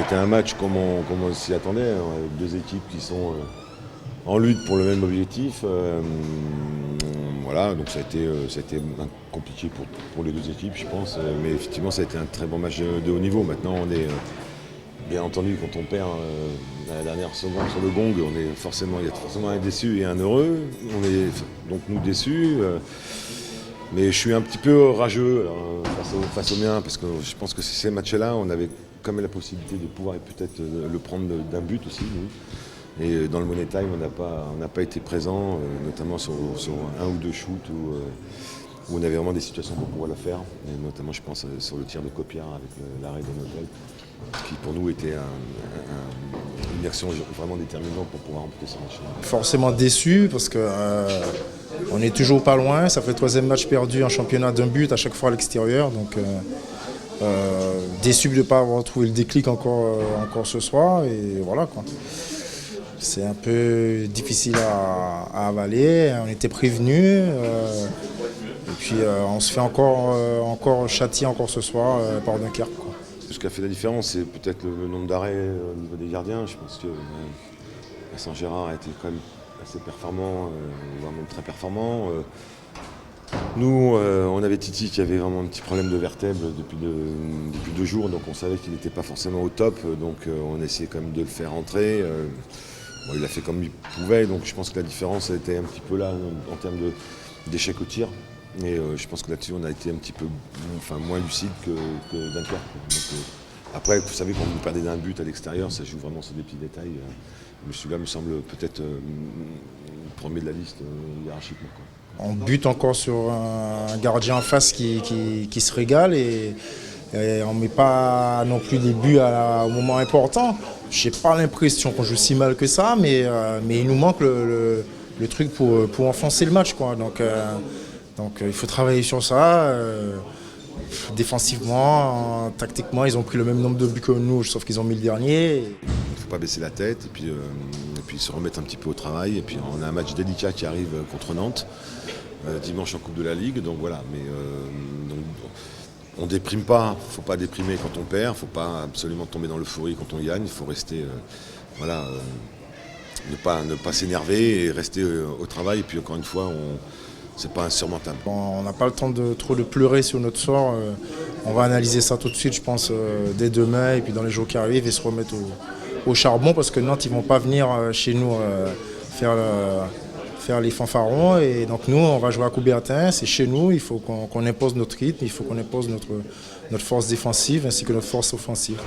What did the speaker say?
c'était un match comme on s'y attendait, hein, avec deux équipes qui sont en lutte pour le même objectif. Voilà, donc ça a été compliqué pour les deux équipes, je pense. Mais effectivement, ça a été un très bon match de haut niveau. Maintenant, on est bien entendu, quand on perd à la dernière seconde sur le gong, il y a forcément un déçu et un heureux. On est donc nous déçus. Mais je suis un petit peu rageux face au mien, parce que je pense que ces matchs-là, on avait quand même la possibilité de pouvoir peut-être le prendre d'un but aussi, nous. Et dans le Money Time, on n'a pas été présent, notamment sur un ou deux shoots où on avait vraiment des situations pour pouvoir le faire. Et notamment, je pense, sur le tir de Copiard avec l'arrêt de Notel, qui pour nous était une action vraiment déterminante pour pouvoir remporter ce match. Forcément déçu parce que on n'est toujours pas loin. Ça fait le troisième match perdu en championnat d'un but à chaque fois à l'extérieur. Donc déçu de ne pas avoir trouvé le déclic encore ce soir. Et voilà quoi. C'est un peu difficile à avaler. On était prévenus. Et puis on se fait encore châtier encore ce soir par Dunkerque. Quoi. Ce qui a fait la différence, c'est peut-être le nombre d'arrêts au niveau des gardiens. Je pense que Saint-Gérard a été quand même assez performant, voire même très performant. Nous, on avait Titi qui avait vraiment un petit problème de vertèbre depuis 2 jours, donc on savait qu'il n'était pas forcément au top, donc on essayait quand même de le faire rentrer. Bon, il a fait comme il pouvait, donc je pense que la différence a été un petit peu là en termes d'échec au tir. Et je pense que là-dessus, on a été un petit peu moins lucide que Dunkerque. Donc, après, vous savez, quand vous perdez d'un but à l'extérieur, ça joue vraiment sur des petits détails. Mais celui-là me semble peut-être premier de la liste hiérarchiquement. Quoi. On bute encore sur un gardien en face qui se régale et on ne met pas non plus des buts au moment important. Je n'ai pas l'impression qu'on joue si mal que ça, mais il nous manque le truc pour enfoncer le match. Quoi. Donc il faut travailler sur ça. Défensivement, tactiquement, ils ont pris le même nombre de buts que nous, sauf qu'ils ont mis le dernier. Il ne faut pas baisser la tête et puis se remettre un petit peu au travail. Et puis on a un match délicat qui arrive contre Nantes, dimanche en Coupe de la Ligue. Donc voilà, mais on ne déprime pas. Il ne faut pas déprimer quand on perd. Il ne faut pas absolument tomber dans l'euphorie quand on gagne. Il faut rester, ne pas s'énerver et rester au travail. Et puis encore une fois, c'est pas insurmontable. On n'a pas le temps de trop de pleurer sur notre sort. On va analyser ça tout de suite, je pense, dès demain et puis dans les jours qui arrivent et se remettre au charbon parce que Nantes, ils ne vont pas venir chez nous faire les fanfarons. Et donc nous, on va jouer à Coubertin, c'est chez nous, il faut qu'on impose notre rythme, il faut qu'on impose notre force défensive ainsi que notre force offensive.